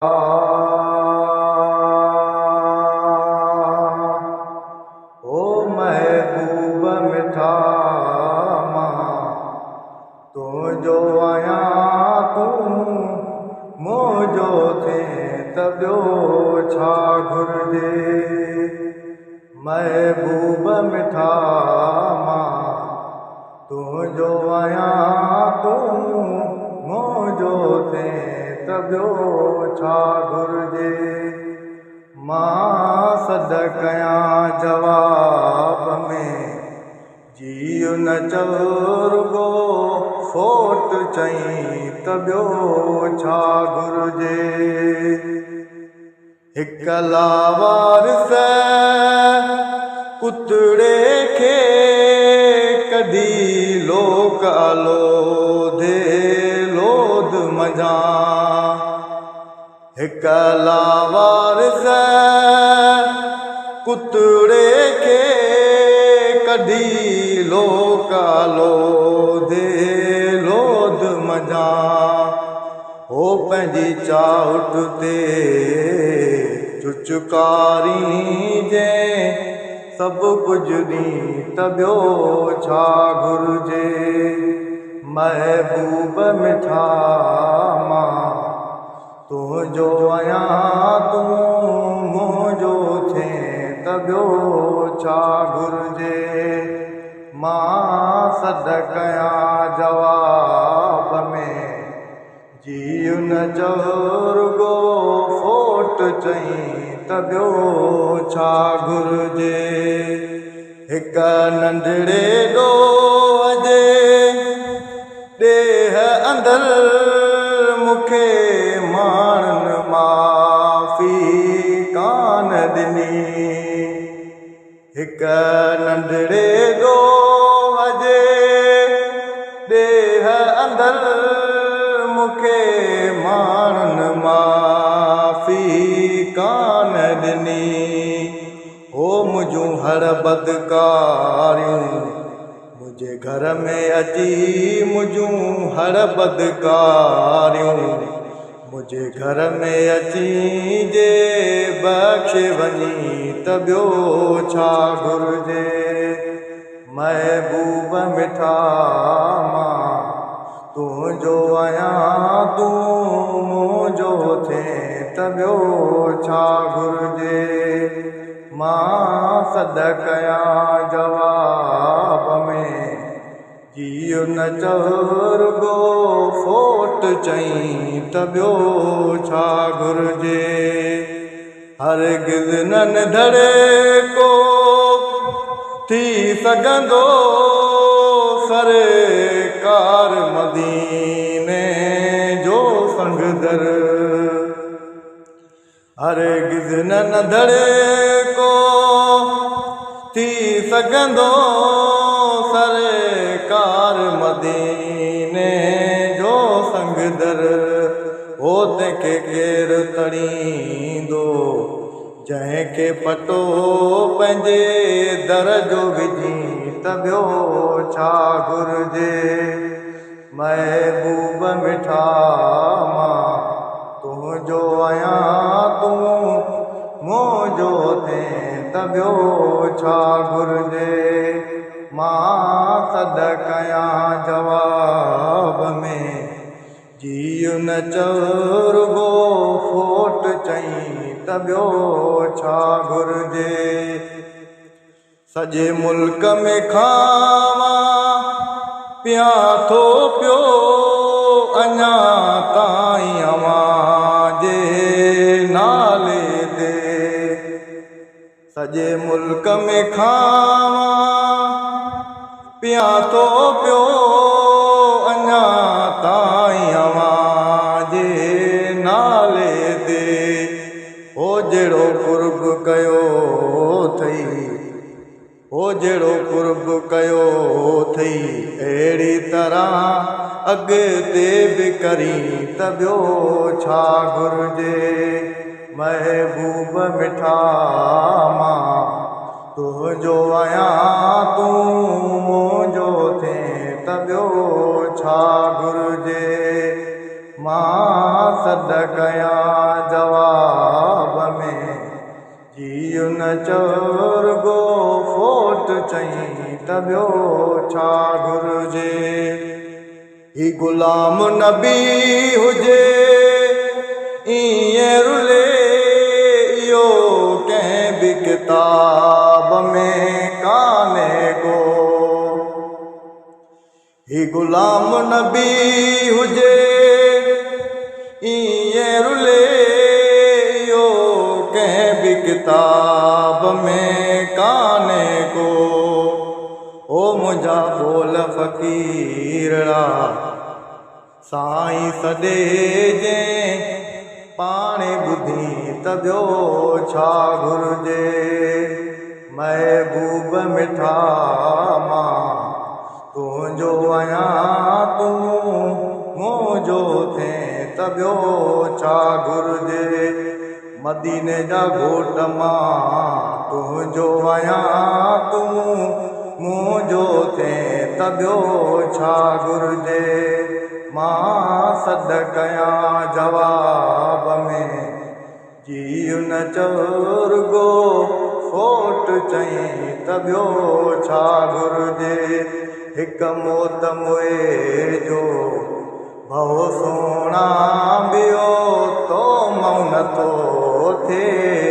ओ महबूब मिठा मां तुंहिंजो आहियां तूं मुंहिंजो थे त ॿियो छा घुरिजे। महबूब मिठा मां तुंहिंजो आहियां तूं मुंहिंजो थे त ॿियो छा घुरिजे। मां सॾ कयां जवाब में जीउ न चरुगो फोट चई त ॿियो छा घुरिजे। हिक लावारिस कुतड़े खे कढी लोक आलोधे लोध मझां। हिक लावारिस कुतड़े खे कढी लोक आलोधे लोध मझां। हो पंहिंजी चाउठ ते चुचकारी जे सभु कुझु ॾी त ॿियो छा घुरिजे। महबूब मिठा मां तुंहिंजो आहियां तूं मुंहिंजो थे त ॿियो छा घुरिजे। मां सॾ कयां जवाब में जीउ न चरुगो फोट चई त ॿियो छा घुरिजे। हिक नंढड़े ॾोह जे ॾेह अंदर मूंखे माण्हुनि माफ़ी कान ॾिनी। हिक नंढड़े ॾोह जे ॾेह अंदर मूंखे माण्हुनि माफ़ी कान ॾिनी। हो मुंहिंजूं हर बदकारियूं मुंहिंजे घर में अची मुंहिंजूं हर बदकारियूं मुंहिंजे घर में अची जे बख़्शे वञी त ॿियो छा घुरिजे। महबूब मिठा मां तुंहिंजो आहियां तूं मुंहिंजो थे त ॿियो छा घुरिजे। मां सॾ कयां जवाब में जीउ न चरुगो फोट चई त ॿियो छा घुरिजे। हरगिज़ न निधड़े को थी सघंदो सरकार मदीने जो संगदर। हरगिज़ न निधड़े को थी सघंदो सरकार मदीने जो संगदर। हो तंहिंखे केरु तड़ींदो जंहिंखे पटो पंहिंजे दर जो विझी त ॿियो छा घुरिजे। महबूब मिठा मां तुंहिंजो आहियां तूं मुंहिंजो थे त ॿियो छा घुरिजे। मां सॾ कयां जवाब में जीउ न चरुगो फोट चई त ॿियो छा घुरिजे। सॼे मुल्क में खावां पियां थो पियो अञा ताईं अवां जे नाले ते। सॼे मुल्क में खावां पियां थो पियो अञा ताईं अवां जे नाले ते। हो जहिड़ो कुर्ब कयो अथई हो जहिड़ो कुर्ब कयो अथई अहिड़ी तरह अॻिते बि करी त ॿियो छा घुरिजे। महबूब मिठा मां तुंहिंजो आहियां तूं मुंहिंजो थे त ॿियो छा घुरिजे। मां सॾ कयां चुर्गो फोट चई त ॿियो छा घुर्जे। ही गुलाम नबी हुजे ईअं रुले इहो कंहिं बि किताब में कान्हे को। ही गुलाम नबी हुजे ईअं रुले इहो कंहिं बि किताब में कान्हे को। ओ मुंहिंजा बोल फ़क़ीरा साईं सॾे जे पाणे ॿुधी त ॿियो छा घुर्जे। महबूब मिठा मां तुंहिंजो आहियां तूं मुंहिंजो थिए त ॿियो छा घुर्जे। मदीने जा घोट मां तुंहिंजो आहियां तूं मुंहिंजो थिए त ॿियो छा घुर्जे। मां सॾ कयां जवाब में जीउ न चुर्गो फोट चई त ॿियो छा घुर्जे। हिकु मौत मुए जो भउ सोणा ॿियो तो मौन थो थिए